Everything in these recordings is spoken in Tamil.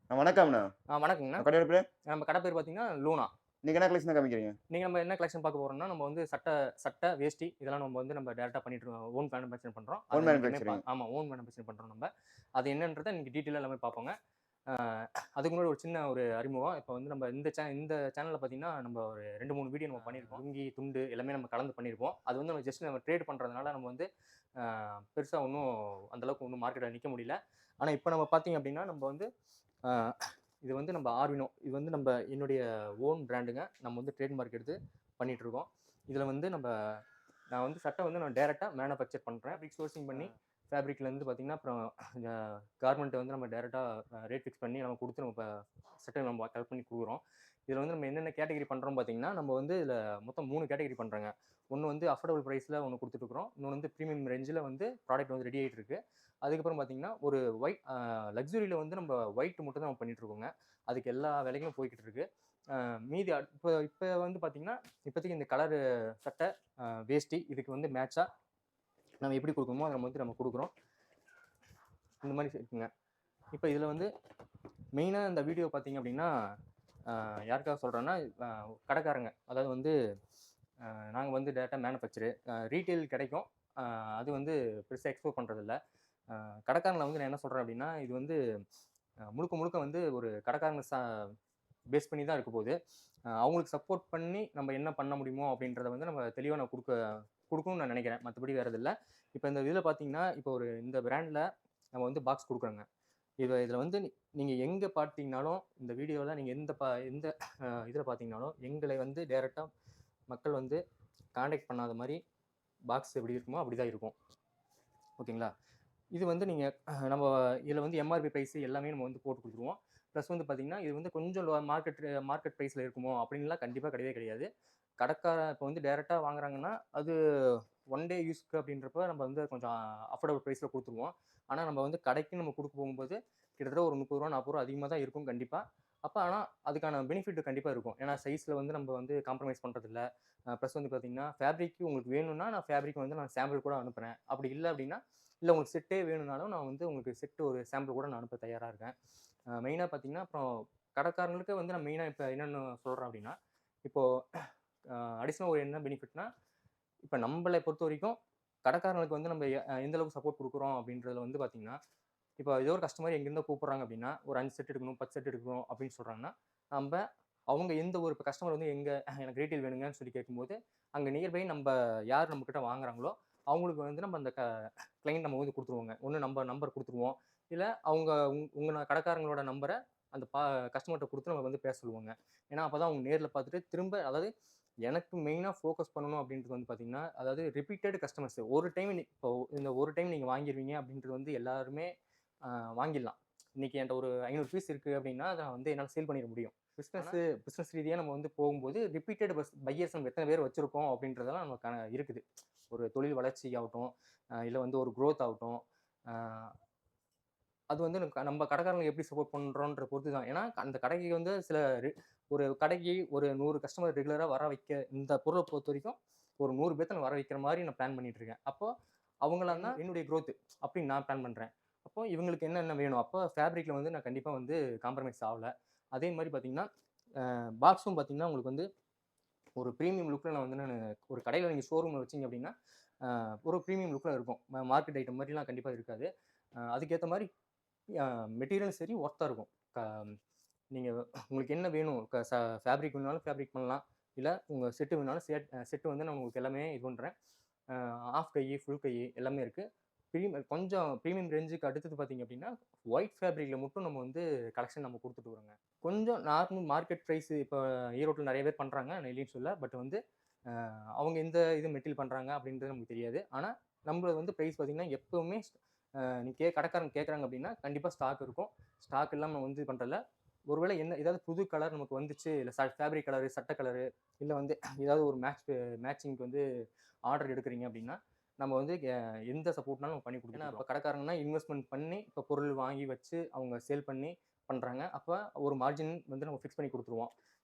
வணக்கம்ண்ணா. வணக்கங்கண்ணா. கடையோட பேரு? நம்ம கடை பேர் பார்த்தீங்கன்னா, லூனா. நீங்க என்ன கலெக்ஷன் காமிக்கிறீங்க? இன்னைக்கு நம்ம என்ன கலெக்ஷன் பார்க்க போறோம்னா, நம்ம வந்து சட்டை, வேஷ்டி இதெல்லாம் நம்ம டைரக்ட்டா பண்ணிட்டு இருக்கோம். ஓன் மேனுஃபேக்சரிங் பண்றோம். ஓன் அத இன்னைக்கு மேனுஃபேக்சரிங். ஆமா, ஓன் மேனுஃபேக்சரிங் பண்றோம் நம்ப. அது என்னன்றத இன்னைக்கு டீட்டெயிலா எல்லாமே பார்ப்போங்க. அ அதுக்கு முன்னாடி ஒரு சின்ன ஒரு அறிமுகம். இப்ப வந்து நம்ம இந்த சேனல்ல பார்த்தீங்கன்னா, நம்ம ஒரு 2, 3 வீடியோ நம்ம பண்ணியிருக்கோம். லுங்கி, துண்டு எல்லாமே நம்ம கலந்து பண்ணியிருப்போம். அது வந்து நம்ம ட்ரேட் பண்றதுனால நம்ம வந்து அ பெருசா ஒண்ணும் அந்த அளவுக்கு ஒண்ணும் மார்க்கெட்ல நிக்க முடியல. ஆனா இப்ப நம்ம பார்த்தீங்க அப்டின்னா, நம்ம வந்து அ இது வந்து நம்ம ஆர்வினோ. இது வந்து என்னுடைய ஓன் பிராண்டுங்க. நம்ம வந்து ட்ரேட் மார்க் எடுத்து பண்ணிட்டுருக்கோம். இதில வந்து நான் வந்து சட்டை வந்து நான் டைரக்ட்டா மேனுஃபேக்சர் பண்றேன். ஃபேப்ரிக் சோர்சிங் பண்ணி ஃபேப்ரிக்லேருந்து பார்த்தீங்கன்னா, அப்புறம் கார்மெண்ட் வந்து நம்ம டைரக்ட்டா ரேட் ஃபிக்ஸ் பண்ணி நம்ம குடுத்து நம்ம சட்டை நம்ம கலெக்ட் பண்ணி குடுக்குறோம். இதில வந்து நம்ம என்னென்ன கேட்டகரி பண்றோம் பார்த்தீங்கன்னா, நம்ம வந்து இதில மொத்தம் 3 கேட்டகரி பண்றோங்க. ஒண்ணு வந்து அஃபோர்டபுள் பிரைஸ்ல ஒண்ணு குடுத்துட்டுருக்கிறோம். இன்னொன்னு வந்து பிரீமியம் ரேஞ்சுல வந்து ப்ராடக்ட் வந்து ரெடி ஆயிட்டு இருக்கு. அதுக்கப்புறம் பார்த்தீங்கன்னா, ஒரு லக்ஸுரியில வந்து நம்ம ஒயிட் மட்டும் தான் நம்ம பண்ணிட்டு இருக்கோங்க. அதுக்கு எல்லா வேலைகளும் போய்க்கிட்டு இருக்கு. மீதி இப்ப இப்ப வந்து பார்த்தீங்கன்னா, இப்போதைக்கு இந்த கலரு சட்டை, வேஷ்டி இதுக்கு வந்து மேட்சா நம்ம எப்படி குடுக்கணுமோ, அத நம்ம குடுக்குறோம். இந்த மாரி இருக்குங்க. இப்ப இதுல வந்து மெயினா இந்த வீடியோ பார்த்தீங்க அப்படின்னா, யாருக்காக சொல்றேன்னா, அ கடைக்காரங்க. அதாவது வந்து நாங்க வந்து டைரக்ட்டா மேனுஃபேக்சரு. ரீட்டெயில் கிடைக்கும். அ அது வந்து பெருசா எக்ஸ்போர்ட் பண்றதில்ல. கடைக்காரங்கள வந்து நான் என்ன சொல்றேன் அப்படின்னா, இது வந்து முழுக்க முழுக்க வந்து ஒரு கடைக்காரங்க பேஸ் பண்ணி தான் இருக்க போகுது. அவங்களுக்கு சப்போர்ட் பண்ணி நம்ம என்ன பண்ண முடியுமோ அப்படின்றத வந்து நம்ம தெளிவா நான் குடுக்கணும்னு நான் நினைக்கிறேன். மத்தபடி வேற எது இல்ல. இப்ப இந்த இதுல பார்த்தீங்கன்னா, இப்போ இந்த பிராண்ட்ல நம்ம வந்து பாக்ஸ் குடுக்குறோங்க. இதுல வந்து நீங்க எங்க பார்த்தீங்கனாலும், இந்த வீடியோல நீங்க எந்த இதுல பார்த்தீங்கனாலும், எங்களை வந்து டைரக்ட்டா மக்கள் வந்து கான்டாக்ட் பண்ணாத மாரி பாக்ஸ் எப்படி இருக்குமோ, அப்படிதான் இருக்கும். ஓகேங்களா? இது வந்து நீங்க நம்ம இதுல வந்து எம்ஆர்பி பிரைஸ் எல்லாமே நம்ம வந்து போட்டு குடுத்துருவோம். பிளஸ் வந்து பார்த்தீங்கன்னா, இது வந்து கொஞ்சம் மார்க்கெட் பிரைஸ்ல இருக்குமோ அப்டின்னுலாம் கண்டிப்பா கிடையவே கிடையாது. கடைக்காரன் இப்ப வந்து டைரக்ட்டா வாங்குறாங்கன்னா, அது ஒன் டே யூஸ்க்கு அப்டின்றப்ப நம்ம வந்து கொஞ்சம் அஃபோர்டபுள் பிரைஸ்ல குடுத்துருவோம். ஆனா நம்ம வந்து கடைக்கு நம்ம குடுக்க போகும்போது, கிட்டத்தட்ட ஒரு ரூ. 30 ரூ. 40 அதிகமா தான் இருக்கும் கண்டிப்பா. ஆனா அதுக்கான பெனிஃபிட் கண்டிப்பா இருக்கும். ஏன்னா சைஸ்ல வந்து நம்ம வந்து காம்ப்ரமைஸ் பண்றதில்ல. பிளஸ் வந்து பார்த்தீங்கன்னா, ஃபேப்ரிக் உங்களுக்கு வேணும்னா, நான் ஃபேப்ரிக் வந்து நான் சாம்பிள் கூட அனுப்புறேன். அப்படி இல்ல அப்டின்னா, இல்ல உங்களுக்கு செட்டே வேணும்னாலும், நான் வந்து உங்களுக்கு ஒரு சாம்பிள் கூட நான் அனுப்ப தயாரா இருக்கேன். மெயினா பார்த்தீங்கன்னா, அப்புறம் கடைக்காரங்களுக்கு வந்து நான் மெயினா இப்ப என்னன்னு சொல்றேன் அப்டின்னா, இப்போ அடிஷனலா ஒரு என்ன பெனிஃபிட்னா, இப்ப நம்பள பொறுத்தவரைக்கும் கடைக்காரங்களுக்கு வந்து நம்ம எந்த அளவுக்கு சப்போர்ட் குடுக்குறோம் அப்டின்றதுல வந்து பார்த்தீங்கன்னா, இப்போ ஏதோ ஒரு கஸ்டமர் எங்கிருந்தோ கூப்பிடுறாங்க அப்டின்னா, ஒரு 5 செட் எடுக்கணும், 10 செட் எடுக்கணும் அப்டின்னு சொல்றாங்கன்னா, நம்ப அவங்க எந்த ஒரு இப்ப கஸ்டமர் வந்து எனக்கு ரீட்டெயில் வேணுங்கன்னு சொல்லி கேட்கும்போது, அங்க நியர்பை யார் நம்மகிட்ட வாங்குறாங்களோ, அவங்களுக்கு வந்து நம்ம அந்த கிளையண்ட் நம்ம வந்து குடுத்துருவோங்க. ஒண்ணு நம்பர் குடுத்துருவோம். இல்ல அவங்க உங்க கடைக்காரங்களோட நம்பர அந்த கஸ்டமர்ட்ட குடுத்து நம்ம வந்து பேச சொல்லுவோங்க. ஏன்னா, அப்பதான் அவங்க நேர்ல பார்த்துட்டு திரும்ப அதாவது எனக்கு மெயினா ஃபோக்கஸ் பண்ணணும் அப்டின்றது வந்து பார்த்தீங்கன்னா, அதாவது ரிப்பீட்டட் கஸ்டமர்ஸ். ஒரு டைம் இப்போ இந்த ஒரு டைம் நீங்க வாங்கிருவீங்க அப்டின்றது வந்து எல்லாருமே அ வாங்கிடலாம். இன்னைக்கு என்ட்ட ஒரு 500 பீஸ் இருக்கு அப்டின்னா, அத வந்து என்னால சேல் பண்ணிற முடியும். பிசினஸ் ரீதியா நம்ம வந்து போகும்போது ரிப்பீட்டட் பையர்ஸ் நம்ம எத்தன பேர் வச்சிருக்கோம் அப்டின்றதெல்லாம் நமக்கு இருக்குது. ஒரு தொழில் வளர்ச்சி ஆகட்டும், இல்ல வந்து ஒரு குரோத் ஆகட்டும். அ அது வந்து நம்ம கடைக்காரங்களுக்கு எப்படி சப்போர்ட் பண்றோன்ற பொறுத்து தான். ஏன்னா, அந்த கடைக்கு வந்து ஒரு கடைக்கு ஒரு 100 கஸ்டமர் ரெகுலரா வர வைக்க இந்த பொருள பொறுத்தவரைக்கும், ஒரு 100 பேத்த நான் வர வைக்கிற மாரி நான் பிளான் பண்ணிட்டு இருக்கேன். அப்போ அவங்கலாம் தான் என்னுடைய குரோத் அப்படின்னு நான் பிளான் பண்றேன். அப்போ இவங்களுக்கு என்னென்ன வேணும்? அப்போ ஃபேப்ரிக்ல வந்து நான் கண்டிப்பா வந்து காம்ப்ரமைஸ் ஆவல. அதே மாரி பார்த்தீங்கன்னா, பாக்ஸும் பார்த்தீங்கன்னா, உங்களுக்கு வந்து ஒரு பிரீமியம் லுக்ல நானு ஒரு கடையில நீங்க ஷோரூம்ல வச்சீங்க அப்படின்னா, ஒரு பிரீமியம் லுக்ல இருக்கும். மார்க்கெட் ஐட்டம் மாரிலாம் கண்டிப்பா இருக்காது. அதுக்கேத்த மாரி மெட்டீரியலும் சரி ஒர்த்தா இருக்கும். நீங்க உங்களுக்கு என்ன வேணும்? ஃபேப்ரிக் வேணும்னாலும் ஃபேப்ரிக் பண்ணலாம். இல்ல உங்க செட் வேணும்னாலும் செட் வந்து நான் உங்களுக்கு எல்லாமே இது பண்றேன். அ ஹாஃப் கை, ஃபுல் கை எல்லாமே இருக்கு. கொஞ்சம் பிரீமியம் ரேஞ்சுக்கு அடுத்தது பார்த்தீங்க அப்டின்னா, ஒயிட் ஃபேப்ரிக்ல மட்டும் நம்ம வந்து கலெக்ஷன் நம்ம குடுத்துட்டு வரோங்க. கொஞ்சம் நார்மல் மார்க்கெட் பிரைஸ் இப்ப ஈரோட்ல நெறைய பேர் பண்றாங்க. நான் இல்லைன்னு சொல்லல. பட் வந்து அவங்க எந்த இது மெட்டீரியல் பண்றாங்க அப்டின்றது நமக்கு தெரியாது. ஆனா, நம்மளது வந்து பிரைஸ் பார்த்தீங்கன்னா, எப்பவுமே கடைக்காரங்க கேட்கறாங்க அப்டின்னா, கண்டிப்பா ஸ்டாக் இருக்கும். ஸ்டாக் இல்லாம வந்து இது பண்றதில்ல. ஒருவேளை ஏதாவது புது கலர் நமக்கு வந்துச்சு, இல்ல ஃபேப்ரிக் கலரு, சட்ட கலரு, இல்ல வந்து ஏதாவது ஒரு மேட்சிங்க்கு வந்து ஆர்டர் எடுக்குறீங்க அப்டின்னா, நம்ம வந்து எந்த சப்போர்ட்னாலும் நம்ம பண்ணி குடுத்துருவோம். ஏன்னா, இப்ப கடைக்காரங்கன்னா இன்வெஸ்ட்மென்ட் பண்ணி, இப்ப பொருள் வாங்கி வச்சு, அவங்க சேல் பண்ணி பண்றாங்க. அப்ப ஒரு மார்ஜின் வந்து நம்ம ஃபிக்ஸ் பண்ணி குடுத்துருவோம்.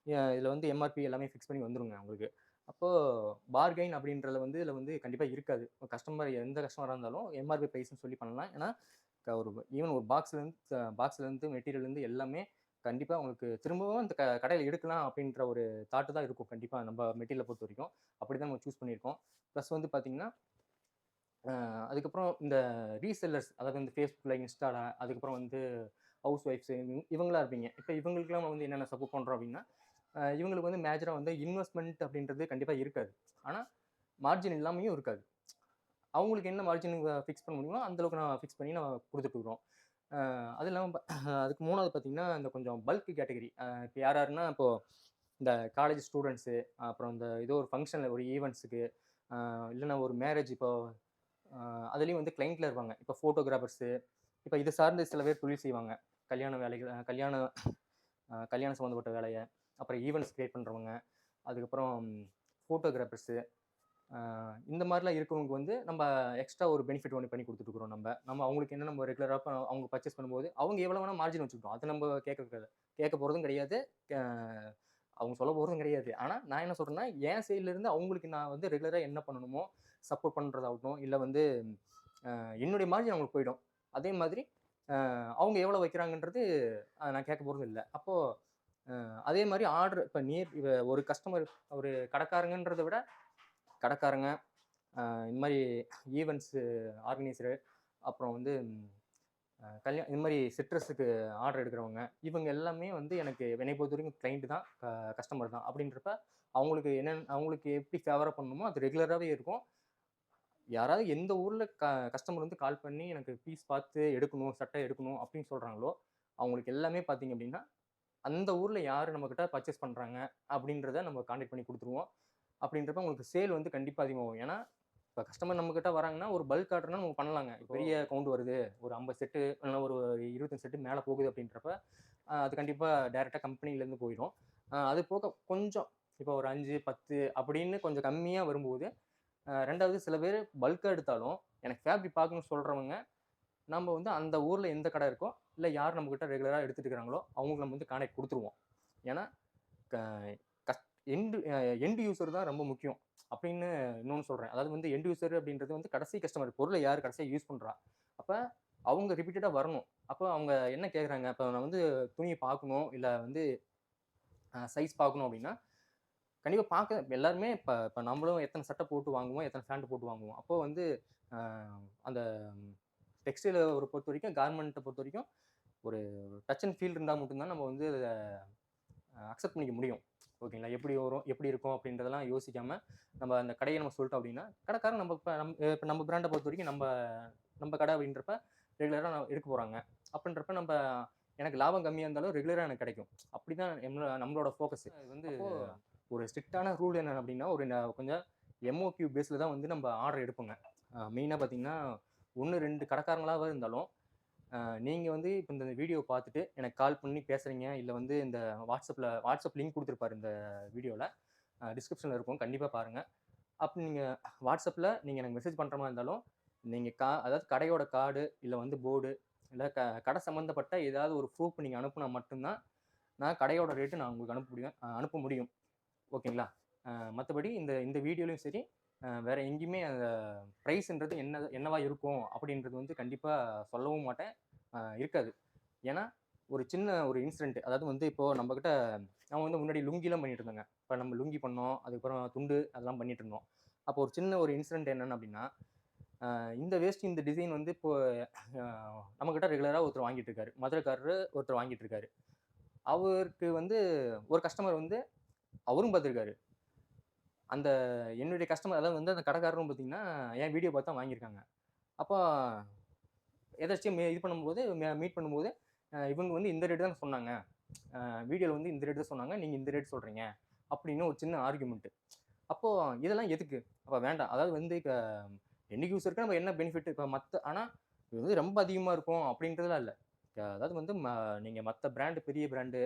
இதுல வந்து எம்ஆர்பி எல்லாமே ஃபிக்ஸ் பண்ணி வந்துருங்க உங்களுக்கு. அப்போ பார்கெயின் அப்படின்றதுல வந்து இதுல வந்து கண்டிப்பா இருக்காது. எந்த கஸ்டமரா இருந்தாலும் எம்ஆர்பி பிரைஸ்ன்னு சொல்லி பண்ணலாம். ஏன்னா, ஒரு ஈவன் ஒரு பாக்ஸ்லேருந்து மெட்டீரியல்லேருந்து எல்லாமே கண்டிப்பாக உங்களுக்கு திரும்பவும் இந்த கடையில் எடுக்கலாம் அப்படின்ற ஒரு தாட்டு தான் இருக்கும் கண்டிப்பாக நம்ம மெட்டீரியலை பொறுத்த வரைக்கும். அப்படி தான் நம்ம சூஸ் பண்ணியிருக்கோம். ப்ளஸ் வந்து பார்த்தீங்கன்னா, அதுக்கப்புறம் இந்த ரீசெல்லர்ஸ் அதாவது வந்து Facebookல, இன்ஸ்டால அதுக்கப்புறம் வந்து ஹவுஸ் ஒய்ஃப்ஸு இவங்களா இருப்பீங்க. இப்போ இவங்களுக்குலாம் வந்து என்னென்ன சப்போர்ட் பண்ணுறோம் அப்படின்னா, இவங்களுக்கு வந்து மேஜரா வந்து இன்வெஸ்ட்மெண்ட் அப்படின்றது கண்டிப்பா இருக்காது. ஆனா, மார்ஜின் இல்லாமயும் இருக்காது. அவங்களுக்கு என்ன மார்ஜின் ஃபிக்ஸ் பண்ண முடியுமோ, அந்த அளவுக்கு நான் ஃபிக்ஸ் பண்ணி நான் குடுத்துட்டுருக்குறோம். அது இல்லாம அதுக்கு 3வது பார்த்தீங்கன்னா, இந்த கொஞ்சம் பல்க் கேட்டகரி. இப்ப யார் யாருன்னா, இப்போ இந்த காலேஜ் ஸ்டூடண்ட்ஸு, அப்புறம் இந்த ஏதோ ஒரு ஃபங்ஷன்ல ஒரு ஈவென்ட்ஸுக்கு, அ இல்லன்னா ஒரு மேரேஜ் இப்போ அதுலயும் வந்து கிளையண்ட்ல இருப்பாங்க. இப்போ ஃபோட்டோகிராஃபர்ஸு, இப்போ இது சார்ந்து சில பேர் தொழில் செய்வாங்க. கல்யாண வேலைகள் கல்யாணம் சம்மந்தப்பட்ட வேலைய, அப்புறம் ஈவென்ட்ஸ் கிரியேட் பண்றவங்க, அதுக்கப்புறம் ஃபோட்டோகிராஃபர்ஸு, அ இந்த மாரிலாம் இருக்கிறவங்களுக்கு வந்து நம்ம எக்ஸ்ட்ரா ஒரு பெனிஃபிட் ஒண்ணு பண்ணி குடுத்துட்டுருக்குறோம் நம்ப. நம்ம அவங்களுக்கு என்ன நம்ம ரெகுலரா அவங்க பர்ச்சேஸ் பண்ணும்போது, அவங்க எவ்வளோ வேணா மார்ஜின் வச்சுக்கிட்டோம். அது நம்ம கேட்க போறதும் கிடையாது. க அவங்க சொல்ல போறதும் கிடையாது. ஆனா, நான் என்ன சொல்றேன்னா, என் சைட்ல இருந்து அவங்களுக்கு நான் வந்து ரெகுலரா என்ன பண்ணணுமோ, சப்போர்ட் பண்றதாகட்டும், இல்ல வந்து என்னுடைய மார்ஜின் அவங்களுக்கு போயிடும். அதே மாதிரி அவங்க எவ்வளோ வைக்கிறாங்கன்றது நான் கேட்க போறதும் இல்ல. அப்போ அதே மாரி ஆர்டர் இப்ப ஒரு கஸ்டமர் ஒரு கடைக்காரங்கன்றத விட கடைக்காரங்க, இந்த மாரி ஈவென்ட்ஸ் ஆர்கனைசரு, அப்புறம் வந்து இந்த மாரி சிட்ரஸுக்கு ஆர்டர் எடுக்கிறவங்க, இவங்க எல்லாமே வந்து எனக்கு என்னைய பொறுத்தவரைக்கும் கிளையண்ட் தான், கஸ்டமர் தான். அப்படின்றப்ப அவங்களுக்கு எப்படி ஃபேவரா பண்ணணுமோ, அது ரெகுலராவே இருக்கும். யாராவது எந்த ஊர்ல கஸ்டமர் வந்து கால் பண்ணி எனக்கு பீஸ் பார்த்து எடுக்கணும், சட்டை எடுக்கணும் அப்படின்னு சொல்றாங்களோ, அவங்களுக்கு எல்லாமே பார்த்தீங்க அப்படின்னா, அந்த ஊர்ல யாரு நம்மகிட்ட பர்ச்சேஸ் பண்றாங்க அப்படின்றத நம்ம கான்டாக்ட் பண்ணி குடுத்துருவோம். அப்படின்றப்ப உங்களுக்கு சேல் வந்து கண்டிப்பா அதிகமாகும். ஏன்னா, இப்ப கஸ்டமர் நம்மகிட்ட வராங்கன்னா, ஒரு பல்க் ஆர்டர்னா நம்ம பண்ணலாங்க. பெரிய கவுண்ட் வருது. ஒரு 50 செட்டு இல்லன்னா ஒரு 25 செட்டு மேல போகுது அப்படின்றப்ப, அது கண்டிப்பா டைரக்ட்டா கம்பெனிலேருந்து போயிரும். அது போக கொஞ்சம் இப்போ ஒரு 5, 10 அப்படின்னு கொஞ்சம் கம்மியா வரும்போது, 2வது சில பேரு பல்க்கா எடுத்தாலும், எனக்கு ஃபேப்ரிக் பார்க்கணும்னு சொல்றவங்க, நம்ம வந்து அந்த ஊர்ல எந்த கடை இருக்கோ, இல்ல யார் நம்மகிட்ட ரெகுலரா எடுத்துட்டு இருக்கிறாங்களோ, அவங்களுக்கு நம்ம வந்து கான்டாக்ட் குடுத்துருவோம். ஏன்னா, க கஸ் எண்ட் எண்ட் யூசர் தான் ரொம்ப முக்கியம். அப்படின்னு இன்னொன்னு சொல்றேன். அதாவது வந்து எண்ட் யூசர் அப்படின்றது வந்து கடைசி கஸ்டமர். பொருள யார் கடைசியா யூஸ் பண்றா? அப்ப அவங்க ரிப்பீட்டடா வரணும். அப்ப அவங்க என்ன கேட்குறாங்க? அப்ப நான் வந்து துணிய பார்க்கணும், இல்ல வந்து சைஸ் பார்க்கணும் அப்படின்னா, கண்டிப்பா எல்லாருமே இப்ப இப்ப நம்மளும் எத்தன சட்டை போட்டு வாங்குவோம், எத்தன ஃபேண்ட் போட்டு வாங்குவோம். அப்போ வந்து அ அந்த டெக்ஸ்டைல பொறுத்தவரைக்கும், கார்மெண்ட்ட பொறுத்தவரைக்கும், ஒரு டச் அண்ட் ஃபீல் இருந்தா மட்டும் தான் நம்ம வந்து அத அக்செப்ட் பண்ணிக்க முடியும். ஓகேங்களா? எப்படி வரும்? எப்படி இருக்கும்? அப்படின்றதெல்லாம் யோசிக்காம, நம்ம அந்த கடைய நம்ம சொல்லிட்டோம் அப்படின்னா, கடைக்காரன் இப்ப நம்ம பிராண்ட பொறுத்தவரைக்கும் நம்ம கடை அப்படின்றப்ப ரெகுலரா எடுக்க போறாங்க. அப்படின்றப்ப எனக்கு லாபம் கம்மியா இருந்தாலும் ரெகுலரா எனக்கு கிடைக்கும். அப்படிதான் நம்மளோட ஃபோக்கஸ். இது வந்து ஒரு ஸ்ட்ரிக்ட்டான ரூல் என்ன அப்படின்னா, கொஞ்சம் எம்ஓக்யூ பேஸ்ல தான் வந்து நம்ம ஆர்டர் எடுப்போங்க. மெயினா பார்த்தீங்கன்னா, 1, 2 கடைக்காரங்களாவே இருந்தாலும், நீங்க வந்து இப்ப இந்த வீடியோ பார்த்துட்டு எனக்கு கால் பண்ணி பேசுறீங்க, இல்ல வந்து இந்த வாட்ஸ்அப் லிங்க் குடுத்திருப்பாரு இந்த வீடியோல. டிஸ்கிரிப்ஷன்ல இருக்கும். கண்டிப்பா பாருங்க. அப்ப நீங்க வாட்ஸ்அப்ல நீங்க எனக்கு மெசேஜ் பண்ற மாரி இருந்தாலும், நீங்க அதாவது கடையோட கார்டு, இல்ல வந்து போர்டு, இல்ல கடை சம்மந்தப்பட்ட ஏதாவது ஒரு ப்ரூஃப் நீங்க அனுப்புனா மட்டும் தான், நான் கடையோட ரேட் நான் உங்களுக்கு அனுப்ப முடியும். ஓகேங்களா? மத்தபடி இந்த இந்த வீடியோலயும் சரி, வேற எங்கேயுமே அந்த பிரைஸ்ன்றது என்னவா இருக்கும் அப்படின்றது வந்து கண்டிப்பா சொல்லவும் மாட்டேன். இருக்காது. ஏன்னா, ஒரு இன்சிடென்ட் அதாவது வந்து இப்போ நம்மகிட்ட நான் வந்து முன்னாடி லுங்கிலாம் பண்ணிட்டு இருந்தேங்க. இப்ப நம்ம லுங்கி பண்ணோம். அதுக்கப்புறம் துண்டு அதெல்லாம் பண்ணிட்டு இருந்தோம். அப்போ ஒரு சின்ன ஒரு இன்சிடென்ட் என்னன்னு அப்படின்னா, இந்த வேஷ்டி இந்த டிசைன் வந்து இப்போ அ நம்மகிட்ட ரெகுலரா ஒருத்தர் வாங்கிட்டு இருக்காரு. மதுரைக்காரரு ஒருத்தர் வாங்கிட்டு இருக்காரு. அவருக்கு வந்து ஒரு கஸ்டமர் வந்து அவரும் பார்த்திருக்காரு. அந்த என்னுடைய கஸ்டமர் அதாவது வந்து அந்த கடைக்காரரும் பார்த்தீங்கன்னா, என் வீடியோ பார்த்து தான் வாங்கியிருக்காங்க. அப்போ எதாச்சும் இது பண்ணும்போது மீட் பண்ணும்போது, இவங்க வந்து இந்த ரேட் தான் சொன்னாங்க. வீடியோல வந்து இந்த ரேட் தான் சொன்னாங்க. நீங்க இந்த ரேட் சொல்றீங்க. அப்படின்னு ஒரு சின்ன ஆர்குமென்ட். அப்போ இதெல்லாம் எதுக்கு? அப்ப வேண்டாம். அதாவது வந்து இப்ப எண்ட் யூசருக்கு நம்ம என்ன பெனிஃபிட் இப்ப ஆனா இது வந்து ரொம்ப அதிகமா இருக்கும் அப்படின்றதுலாம் இல்ல. அதாவது வந்து நீங்க மத்த பெரிய பிராண்டு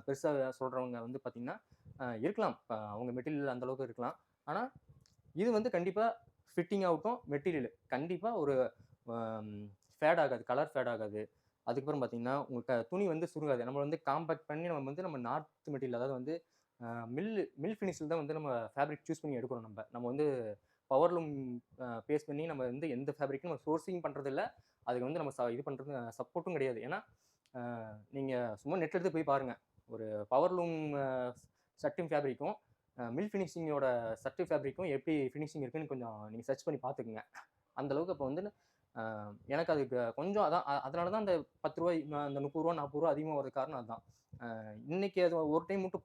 பெருசா சொல்றவங்க வந்து பார்த்தீங்கன்னா, இருக்கலாம். அவங்க மெட்டீரியல் அந்த அளவுக்கு இருக்கலாம். ஆனா இது வந்து கண்டிப்பா ஃபிட்டிங் ஆகட்டும், மெட்டீரியல் கண்டிப்பா ஒரு அம் ஃபேட் ஆகாது. கலர் ஃபேட் ஆகாது. அதுக்கப்புறம் பார்த்தீங்கன்னா, உங்களுக்கு துணி வந்து சுருங்காது. நம்ம வந்து காம்பேக்ட் பண்ணி நம்ம நார்த் மெட்டீரியல் அதாவது வந்து அ மில் ஃபினிஷ்ல தான் வந்து நம்ம ஃபேப்ரிக் சூஸ் பண்ணி எடுக்கிறோம் நம்ம. நம்ம வந்து பவர் லூம் பேஸ் பண்ணி நம்ம வந்து எந்த ஃபேப்ரிக்கும் நம்ம சோர்சிங் பண்றதில்ல. அதுக்கு வந்து நம்ம இது பண்ணுறது சப்போர்ட்டும் கிடையாது. ஏன்னா நீங்கள் சும்மா நெட் எடுத்து போய் பாருங்கள், ஒரு பவர்லூம் சட்டின் ஃபேப்ரிக்கும் மில் ஃபினிஷிங்கோட சட்டு ஃபேப்ரிக்கும் எப்படி ஃபினிஷிங் இருக்குன்னு கொஞ்சம் நீங்கள் சர்ச் பண்ணி பார்த்துக்குங்க. அந்தளவுக்கு அப்போ வந்து எனக்கு அதுக்கு கொஞ்சம் அதான் அதனால தான் அந்த ரூ. 10 அந்த ரூ. 30 ரூ. 40 அதிகமாக வரதுக்கு காரணம் அதுதான். இன்னைக்கு அது ஒரு டைம் மட்டும்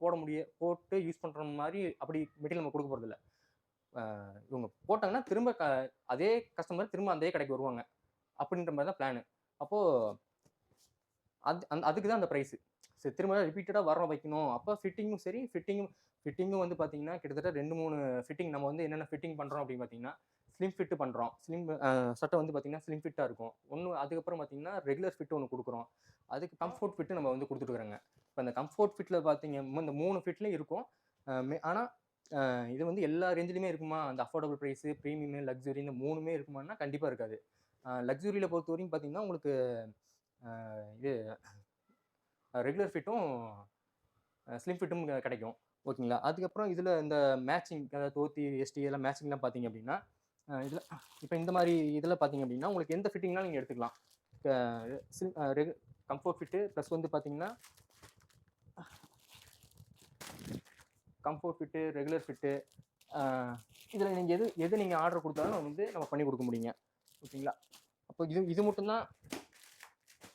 போட்டு யூஸ் பண்ணுற மாதிரி அப்படி மெட்டீரியல் நம்ம கொடுக்க போகிறதில்ல. இவங்க போட்டாங்கன்னா திரும்ப அதே கஸ்டமர் திரும்ப அதே கடைக்கு வருவாங்க அப்படின்ற மாதிரி தான் பிளானு. அப்போது அதுக்கு தான் அந்த ப்ரைஸு. சரி, திரும்ப ரிப்பீட்டடாக வர வைக்கணும். அப்போ ஃபிட்டிங்கும் சரி, ஃபிட்டிங்கும் வந்து பார்த்தீங்கன்னா கிட்டத்தட்ட 2, 3 ஃபிட்டிங் நம்ம வந்து என்னென்ன ஃபிட்டிங் பண்ணுறோம் அப்படின்னு பார்த்தீங்கன்னா, ஸ்லிம் ஃபிட்டு பண்ணுறோம். சட்டை வந்து பார்த்தீங்கன்னா ஸ்லிம் ஃபிட்டாக இருக்கும். அதுக்கப்புறம் பார்த்தீங்கன்னா ரெகுலர் ஃபிட் ஒன்று கொடுக்குறோம். அதுக்கு கம்ஃபோர்ட் ஃபிட்டு நம்ம வந்து கொடுத்துட்டுருக்குறோங்க. இப்போ அந்த கம்ஃபோர்ட் ஃபிட்டில் பார்த்தீங்க இந்த 3 ஃபிட்லேயும் இருக்கும். ஆனால் இது வந்து எல்லா ரேஞ்சிலுமே இருக்குமா? அந்த அஃபோர்டபுள் ப்ரைஸு, ப்ரீமியம், லக்ஸுரி இந்த 3மே இருக்குமான்னா கண்டிப்பாக இருக்காது. லக்ஸுரியில் பொறுத்த வரைக்கும் பார்த்தீங்கன்னா உங்களுக்கு இது ரெகுலர் ஃபிட்டும் ஸ்லிம் ஃபிட்டும் கிடைக்கும். ஓகேங்களா? அதுக்கப்புறம் இதில் இந்த மேட்சிங், அதாவது தோத்தி, எஸ்டி எல்லாம் மேட்சிங்லாம் பார்த்தீங்க அப்படின்னா, இதில் இப்போ இந்த மாதிரி இதில் பார்த்தீங்க அப்படின்னா உங்களுக்கு எந்த ஃபிட்டிங்னாலும் நீங்கள் எடுத்துக்கலாம். கம்ஃபோர்ட் ஃபிட்டு ப்ளஸ் வந்து பார்த்தீங்கன்னா கம்ஃபோர்ட் ஃபிட்டு, ரெகுலர் ஃபிட்டு, இதில் நீங்கள் எது நீங்கள் ஆர்டர் கொடுத்தாலும் வந்து நம்ம பண்ணி கொடுக்க முடியுங்க. ஓகேங்களா? அப்போ இது மட்டும்தான்.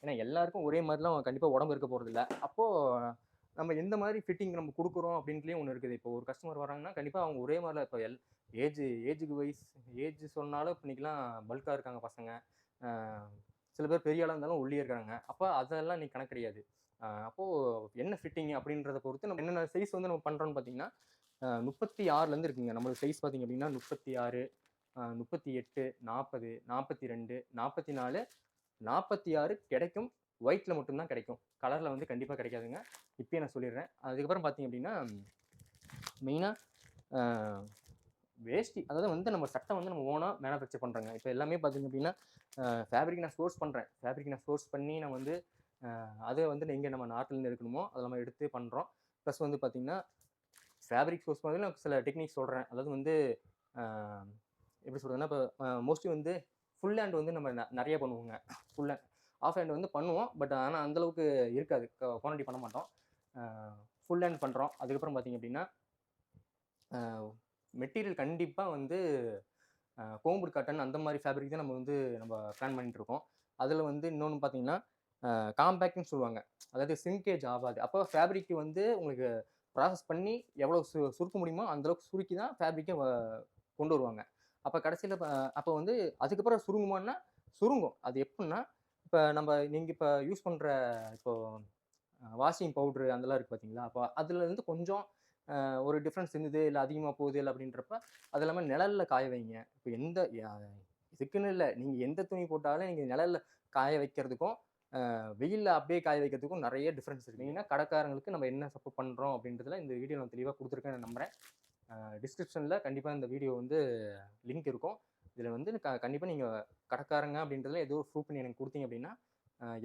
ஏன்னா எல்லாருக்கும் ஒரே மாதிரிலாம் கண்டிப்பாக உடம்பு இருக்க போகிறதில்ல. அப்போது நம்ம எந்த மாதிரி ஃபிட்டிங் நம்ம கொடுக்குறோம் அப்படின்ட்டுலேயும் ஒன்று இருக்குது. இப்போ ஒரு கஸ்டமர் வராங்கன்னா கண்டிப்பாக அவங்க ஒரே மாதிரிலாம் இப்போ ஏஜ் சொன்னாலும் இப்போ இன்றைக்கெலாம் பல்காக இருக்காங்க பசங்க. சில பேர் பெரிய ஆளாக இருந்தாலும் ஒல்லியாக இருக்காங்க. அப்போ அதெல்லாம் நீ கணக்கு கிடையாது. அப்போது என்ன ஃபிட்டிங் அப்படின்றத பொறுத்து நம்ம என்னென்ன சைஸ் வந்து நம்ம பண்ணுறோன்னு பார்த்தீங்கன்னா 36லேருந்து இருக்குங்க. நம்மளுக்கு சைஸ் பார்த்தீங்க அப்படின்னா 36, 38, 40, 42, 44, 46 கிடைக்கும். ஒயிட்டில் மட்டும்தான் கிடைக்கும். கலரில் வந்து கண்டிப்பாக கிடைக்காதுங்க. இப்போயே நான் சொல்லிடுறேன். அதுக்கப்புறம் பார்த்தீங்க அப்படின்னா மெயினாக வேஷ்டி, அதாவது வந்து நம்ம சட்டை வந்து நம்ம ஓனாக மேனுஃபேக்சர் பண்ணுறோங்க. இப்போ எல்லாமே பார்த்தீங்க அப்படின்னா ஃபேப்ரிக் நான் சோர்ஸ் பண்ணுறேன். ஃபேப்ரிக் நான் சோர்ஸ் பண்ணி நான் வந்து அதை வந்து எங்கே நம்ம நாட்டிலேருந்து எடுக்கணுமோ அதை நம்ம எடுத்து பண்ணுறோம். ப்ளஸ் வந்து பார்த்தீங்கன்னா ஃபேப்ரிக் சோர்ஸ் பண்ணி நான் சில டெக்னிக்ஸ் சொல்கிறேன். அதாவது வந்து எப்படி சொல்கிறதுன்னா, இப்போ மோஸ்ட்லி வந்து ஃபுல் ஹேண்ட் வந்து நம்ம நிறைய பண்ணுவோங்க. ஆஃப் ஹேண்ட் வந்து பண்ணுவோம். பட் ஆனால் அந்தளவுக்கு இருக்காது. குவான்டிட்டி பண்ண மாட்டோம். ஃபுல் ஹேண்ட் பண்ணுறோம். அதுக்கப்புறம் பார்த்தீங்க அப்படின்னா மெட்டீரியல் கண்டிப்பாக வந்து கோம்புட் காட்டன் அந்த மாதிரி ஃபேப்ரிக் தான் நம்ம பிளான் பண்ணிட்டுருக்கோம். அதில் வந்து இன்னொன்று பார்த்தீங்கன்னா காம்பேக்ட்னு சொல்லுவாங்க. அதாவது சிங்கேஜ் ஆகாது. அப்போ ஃபேப்ரிக் வந்து உங்களுக்கு ப்ராசஸ் பண்ணி எவ்வளோ சுருக்க முடியுமோ அந்தளவுக்கு சுருக்கி தான் ஃபேப்ரிக்கை கொண்டு வருவாங்க. அப்போ கடைசியில் அப்போ வந்து அதுக்கப்புறம் சுருங்குமான்னா சுருங்கும். அது எப்படின்னா, இப்போ நீங்கள் இப்போ யூஸ் பண்ணுற இப்போது வாஷிங் பவுட்ரு அதெல்லாம் இருக்குது பார்த்தீங்களா? அப்போ அதுலேருந்து கொஞ்சம் ஒரு டிஃப்ரென்ஸ் இருந்தது, இல்லை அதிகமாக போகுது இல்லை அப்படின்றப்ப அது இல்லாமல் நிழலில் காய வைங்க. இப்போ இதுக்குன்னு இல்லை, நீங்கள் எந்த துணி போட்டாலும் நீங்கள் நிழலில் காய வைக்கிறதுக்கும் வெயிலில் அப்படியே காய வைக்கிறதுக்கும் நிறைய டிஃப்ரென்ஸ் இருக்குது. மெயினாக கடைக்காரங்களுக்கு நம்ம என்ன சப்போர்ட் பண்ணுறோம் அப்படின்றதுல இந்த வீடியோ நான் தெளிவாக கொடுத்துருக்கேன்னு நான் நம்புகிறேன். டிஸ்கிரிப்ஷனில் கண்டிப்பாக இந்த வீடியோ வந்து லிங்க் இருக்கும். இதில் வந்து கண்டிப்பாக நீங்கள் கடைக்காரங்க அப்படின்றதுல ஏதோ ஒரு ப்ரூஃப் பண்ணி எனக்கு கொடுத்தீங்க அப்படின்னா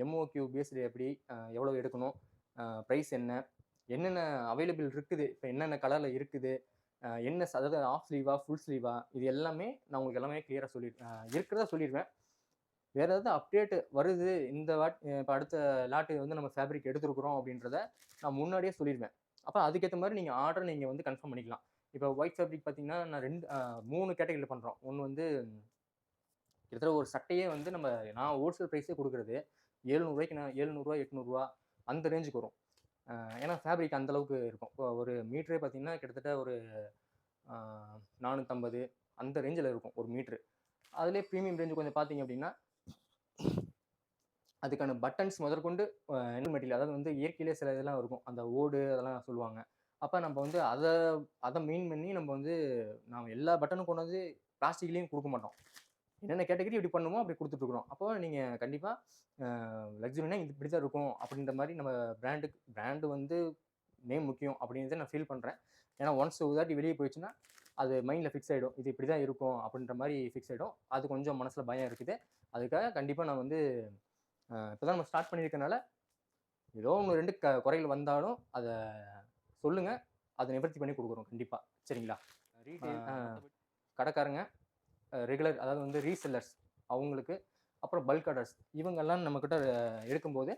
எம்ஓக்யூ பேஸ்டு எப்படி, எவ்வளோ எடுக்கணும், ப்ரைஸ் என்னென்ன அவைலபிள் இருக்குது, இப்போ என்னென்ன கலரில் இருக்குது, அதாவது ஆஃப் ஸ்லீவா ஃபுல் ஸ்லீவா, இது எல்லாமே நான் உங்களுக்கு எல்லாமே கிளியராக இருக்கிறதா சொல்லிடுவேன். வேறு ஏதாவது அப்டேட் வருது இந்த இப்போ அடுத்த லாட்டு வந்து நம்ம ஃபேப்ரிக் எடுத்துருக்குறோம் அப்படின்றத நான் முன்னாடியே சொல்லிடுவேன். அப்போ அதுக்கேற்ற மாதிரி நீங்கள் ஆர்டர் நீங்கள் வந்து கன்ஃபார்ம் பண்ணிக்கலாம். இப்போ ஒயிட் ஃபேப்ரிக் பார்த்தீங்கன்னா நான் 3 கேட்டகரியில் பண்ணுறோம். ஒன்று வந்து கிட்டத்தட்ட ஒரு சட்டையே வந்து நான் ஹோல்சேல் ப்ரைஸே கொடுக்குறது ரூ. 700, 800 அந்த ரேஞ்சுக்கு வரும். ஏன்னா ஃபேப்ரிக் அந்தளவுக்கு இருக்கும். இப்போ ஒரு மீட்டரே பார்த்தீங்கன்னா கிட்டத்தட்ட ஒரு 450 அந்த ரேஞ்சில் இருக்கும் ஒரு மீட்ரு. அதிலே ப்ரீமியம் ரேஞ்சு கொஞ்சம் பார்த்தீங்க அப்படின்னா அதுக்கான பட்டன்ஸ் முதற்கொண்டு என்ன மெட்டீரியல், அதாவது வந்து இயற்கையிலே சில இதெல்லாம் இருக்கும். அந்த ஓடு அதெல்லாம் சொல்லுவாங்க. அப்போ நம்ம வந்து அதை மெயின் பண்ணி நம்ம வந்து எல்லா பட்டனும் கொண்டு வந்து பிளாஸ்டிக்லேயும் கொடுக்க மாட்டோம். என்னென்ன கேட்டகரி எப்படி பண்ணுமோ அப்படி கொடுத்துட்ருக்குறோம். அப்போ நீங்கள் கண்டிப்பாக லக்ஸுரினா இப்படி தான் இருக்கும் அப்படின்ற மாதிரி நம்ம பிராண்டு வந்து நேம் முக்கியம் அப்படின்றத நான் ஃபீல் பண்ணுறேன். ஏன்னா ஒன்ஸ் உதாட்டி வெளியே போயிடுச்சுன்னா அது மைண்டில் ஃபிக்ஸ் ஆகிடும். இது இப்படி தான் இருக்கும் அப்படின்ற மாதிரி ஃபிக்ஸ் ஆகிடும். அது கொஞ்சம் மனசில் பயம் இருக்குது. அதுக்காக கண்டிப்பாக நான் வந்து இப்போ தான் நம்ம ஸ்டார்ட் பண்ணியிருக்கனால ஏதோ 1, 2 குறைகள் வந்தாலும் அதை சொல்லுங்கள், அதை நிவர்த்தி பண்ணி கொடுக்குறோம் கண்டிப்பாக. சரிங்களா? ரீட்டெயில் கடைக்காரங்க ரெகுலர், அதாவது வந்து ரீசெல்லர்ஸ் அவங்களுக்கு அப்புறம் பல்க் ஆர்டர்ஸ் இவங்கெல்லாம் நம்மக்கிட்ட எடுக்கும்போது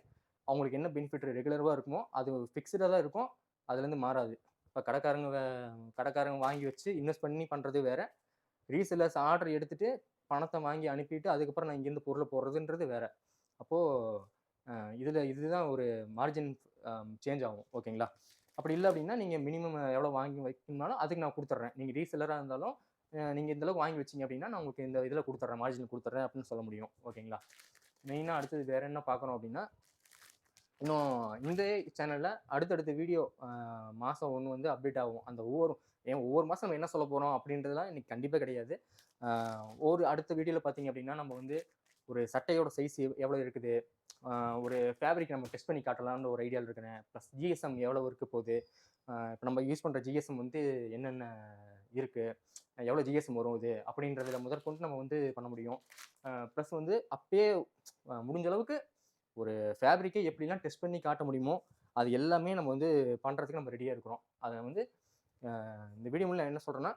அவங்களுக்கு என்ன பெனிஃபிட் ரெகுலராக இருக்குமோ அது ஃபிக்ஸ்டாக தான் இருக்கும், அதுலேருந்து மாறாது. இப்போ கடைக்காரங்க வாங்கி வச்சு இன்வெஸ்ட் பண்ணி பண்ணுறது வேற, ரீசெல்லர்ஸ் ஆர்டர் எடுத்துட்டு பணத்தை வாங்கி அனுப்பிட்டு அதுக்கப்புறம் நான் இங்கேருந்து பொருளை போடுறதுன்றது வேற. அப்போது இதுதான் ஒரு மார்ஜின் சேஞ்ச் ஆகும். ஓகேங்களா? அப்படி இல்லை அப்படின்னா நீங்கள் மினிமம் எவ்வளோ வாங்கி வைக்கணும்னாலும் அதுக்கு நான் கொடுத்துட்றேன். நீங்கள் ரீசெல்லராக இருந்தாலும் நீங்கள் இந்த அளவுக்கு வாங்கி வச்சிங்க அப்படின்னா நான் உங்களுக்கு இந்த இதில் கொடுத்துட்றேன், மார்ஜின் கொடுத்துட்றேன் அப்படின்னு சொல்ல முடியும். ஓகேங்களா? மெயினாக அடுத்தது வேற என்ன பார்க்கணும் அப்படின்னா, இன்னும் இந்த சேனலில் அடுத்தடுத்த வீடியோ மாதம் ஒன்று வந்து அப்டேட் ஆகும். அந்த ஒவ்வொரு மாதம் நம்ம என்ன சொல்ல போகிறோம் அப்படின்றதுலாம் இன்னைக்கு கண்டிப்பாக கிடையாது. ஒரு அடுத்த வீடியோவில் பார்த்தீங்க அப்படின்னா நம்ம வந்து ஒரு சட்டையோட சைஸ் எவ்வளோ இருக்குது, ஒரு ஃபேப்ரிக் நம்ம டெஸ்ட் பண்ணி காட்டலாம்னு ஒரு ஐடியாவில் இருக்கிறேன். ப்ளஸ் ஜிஎஸ்எம் எவ்வளோ இருக்க போகுது, இப்போ நம்ம யூஸ் பண்ணுற ஜிஎஸ்எம் வந்து என்னென்ன இருக்குது, எவ்வளோ ஜிஎஸ்எம் வரும் இது அப்படின்றதுல முதற்கொண்டு நம்ம வந்து பண்ண முடியும். ப்ளஸ் வந்து அப்பயே முடிஞ்ச அளவுக்கு ஒரு ஃபேப்ரிக்கை எப்படிலாம் டெஸ்ட் பண்ணி காட்ட முடியுமோ அது எல்லாமே நம்ம வந்து பண்ணுறதுக்கு நம்ம ரெடியாக இருக்கிறோம். அதை வந்து இந்த வீடியோ மூலம் என்ன சொல்கிறேன்னா,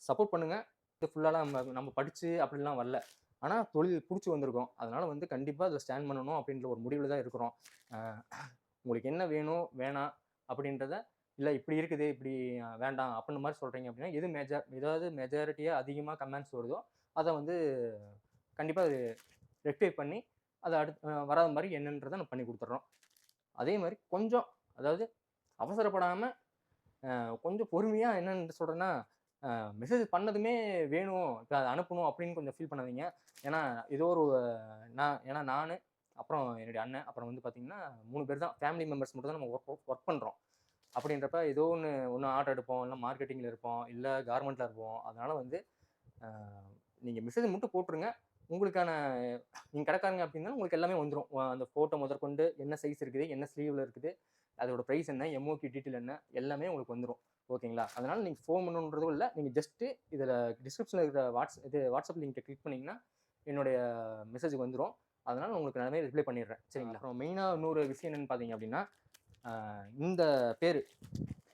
சப்போர்ட் பண்ணுங்கள். இது ஃபுல்லாலாம் நம்ம படித்து அப்படிலாம் வரல, ஆனால் தொழில் பிடிச்சி வந்திருக்கோம். அதனால் வந்து கண்டிப்பாக அதை ஸ்டாண்ட் பண்ணணும் அப்படின்ற ஒரு முடிவில் தான் இருக்கிறோம். உங்களுக்கு என்ன வேணும் வேணாம் அப்படின்றத, இல்லை இப்படி இருக்குது இப்படி வேண்டாம் அப்படின்ற மாதிரி சொல்கிறீங்க அப்படின்னா ஏதாவது மெஜாரிட்டியாக அதிகமாக கமெண்ட்ஸ் வருதோ அதை வந்து கண்டிப்பாக அது ரெக்டிஃபை பண்ணி அதை வராத மாதிரி என்னன்றதை நம்ம பண்ணி கொடுத்துட்றோம். அதே மாதிரி கொஞ்சம் அதாவது அவசரப்படாமல் கொஞ்சம் பொறுமையாக என்னென்னு சொல்கிறேன்னா, மெசேஜ் பண்ணதுமே வேணும் இப்போ அதை அனுப்பணும் அப்படின்னு கொஞ்சம் ஃபீல் பண்ணாதீங்க. ஏன்னா ஏதோ ஒரு நான் அப்புறம் என்னுடைய அண்ணன் அப்புறம் வந்து பார்த்தீங்கன்னா 3 பேர் தான், ஃபேமிலி மெம்பர்ஸ் மட்டும் தான் நம்ம ஒர்க் பண்ணுறோம். அப்படின்றப்ப ஏதோ ஒன்று ஆர்டர் எடுப்போம், இல்லை மார்க்கெட்டிங்கில் இருப்போம், இல்லை கார்மெண்ட்டில் இருப்போம். அதனால் வந்து நீங்கள் மெசேஜ் மட்டும் போட்டுருங்க. உங்களுக்கான நீங்கள் கடைக்காரங்க அப்படின்னா உங்களுக்கு எல்லாமே வந்துடும். அந்த ஃபோட்டோ முதற்கொண்டு என்ன சைஸ் இருக்குது, என்ன ஸ்லீவில் இருக்குது, அதோட ப்ரைஸ் என்ன, எம்ஓகி டீட்டெயில் என்ன, எல்லாமே உங்களுக்கு வந்துடும். ஓகேங்களா? அதனால் நீங்கள் ஃபோன் பண்ணணுன்றதும் இல்லை, நீங்கள் ஜஸ்ட்டு இதில் டிஸ்கிரிப்ஷனில் இருக்கிற வாட்ஸ்அப் லிங்கை கிளிக் பண்ணிங்கன்னா என்னுடைய மெசேஜுக்கு வந்துடும். அதனால் உங்களுக்கு நான் ரிப்ளை பண்ணிடுறேன். சரிங்களா? அப்புறம் மெயினாக இன்னொரு விஷயம் என்னென்னு பார்த்தீங்க அப்படின்னா, இந்த பேர்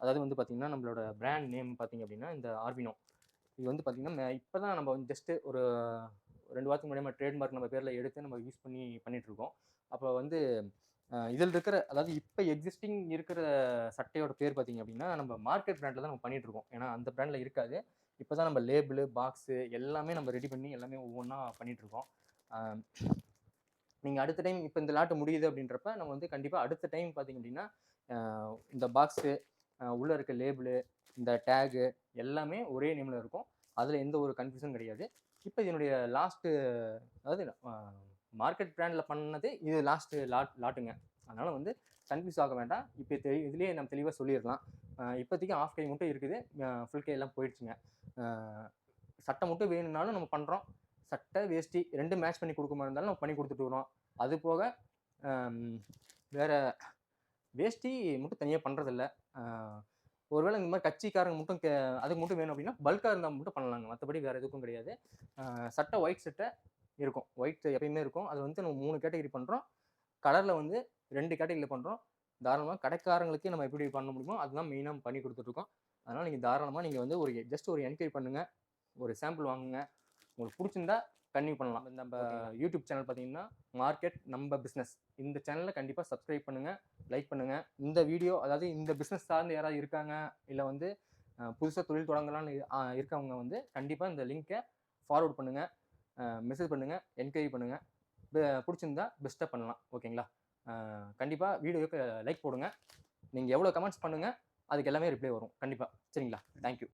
அதாவது வந்து பார்த்தீங்கன்னா நம்மளோட பிராண்ட் நேம் பார்த்தீங்க அப்படின்னா இந்த ஆர்வினோ. இது வந்து பார்த்தீங்கன்னா இப்போ தான் நம்ம வந்து ஜஸ்ட்டு ஒரு 2 வாரத்துக்கு முன்னாடி நம்ம ட்ரேட்மார்க் நம்ம பேரில் எடுத்து நம்ம யூஸ் பண்ணிகிட்ருக்கோம். அப்போ வந்து இதில் இருக்கிற அதாவது இப்போ எக்ஸிஸ்டிங் இருக்கிற சட்டையோட பேர் பார்த்தீங்க அப்படின்னா நம்ம மார்க்கெட் பிராண்டில் தான் நம்ம பண்ணிகிட்ருக்கோம். ஏன்னா அந்த பிராண்டில் இருக்காது. இப்போ தான் நம்ம லேபிளு பாக்ஸு எல்லாமே நம்ம ரெடி பண்ணி எல்லாமே ஒவ்வொன்றா பண்ணிகிட்ருக்கோம். நீங்கள் அடுத்த டைம் இப்போ இந்த லாட்டு முடியுது அப்படின்றப்ப நம்ம வந்து கண்டிப்பாக அடுத்த டைம் பார்த்தீங்க அப்படின்னா இந்த பாக்ஸு உள்ளே இருக்க லேபிளு, இந்த டேகு எல்லாமே ஒரே நேமில் இருக்கும். அதில் எந்த ஒரு கன்ஃபியூஷன் கிடையாது. இப்போ இதனுடைய லாஸ்ட்டு அதாவது மார்க்கெட் பிராண்டில் பண்ணது இது லாஸ்ட்டு லாட்டுங்க. அதனால் வந்து கன்ஃபியூஸ் ஆக வேண்டாம். இப்போ இதுலேயே நம்ம தெளிவாக சொல்லிடலாம். இப்போதைக்கு ஆஃப் கை மட்டும் இருக்குது, ஃபுல் கை எல்லாம் போயிடுச்சுங்க. சட்டை மட்டும் வேணும்னாலும் நம்ம பண்ணுறோம். சட்டை வேஷ்டி 2 மேட்ச் பண்ணி கொடுக்க மாதிரி இருந்தாலும் நம்ம பண்ணி கொடுத்துட்டு வரோம். அது போக வேறு வேஷ்டி மட்டும் தனியாக பண்ணுறதில்ல. ஒருவேளை இந்த மாதிரி கட்சிக்காரங்க மட்டும் அதுக்கு மட்டும் வேணும் அப்படின்னா பல்காக இருந்தால் மட்டும் பண்ணலாங்க. மற்றபடி வேறு எதுக்கும் கிடையாது. சட்டை ஒயிட் சட்டை இருக்கும், ஒயிட் எப்பயுமே இருக்கும். அது வந்து நம்ம 3 கேட்டகரி பண்ணுறோம். கலரில் வந்து 2 கேட்டகரியில் பண்ணுறோம். தாராளமாக கடைக்காரங்களுக்கே நம்ம எப்படி பண்ண முடியுமோ அதுதான் மெயினாக பண்ணி கொடுத்துட்ருக்கோம். அதனால் நீங்கள் தாராளமாக நீங்கள் வந்து ஜஸ்ட் ஒரு என்கொயரி பண்ணுங்கள், ஒரு சாம்பிள் வாங்குங்க. உங்களுக்கு பிடிச்சிருந்தா கன்டினியூ பண்ணலாம். நம்ம யூடியூப் சேனல் பார்த்தீங்கன்னா மார்க்கெட் நம்ம பிஸ்னஸ், இந்த சேனலில் கண்டிப்பாக சப்ஸ்கிரைப் பண்ணுங்கள், லைக் பண்ணுங்கள். இந்த வீடியோ அதாவது இந்த பிஸ்னஸ் சார்ந்து யாராவது இருக்காங்க, இல்லை வந்து புதுசாக தொழில் தொடங்கலான்னு இருக்கவங்க வந்து கண்டிப்பாக இந்த லிங்க்கை ஃபார்வர்ட் பண்ணுங்கள், மெசேஜ் பண்ணுங்கள், என்கொயரி பண்ணுங்கள். பிடிச்சிருந்தா பெஸ்ட்டாக பண்ணலாம். ஓகேங்களா? கண்டிப்பாக வீடியோவுக்கு லைக் போடுங்க. நீங்கள் எவ்வளோ கமெண்ட்ஸ் பண்ணுங்கள் அதுக்கு எல்லாமே ரிப்ளை வரும் கண்டிப்பாக. சரிங்களா? தேங்க்யூ.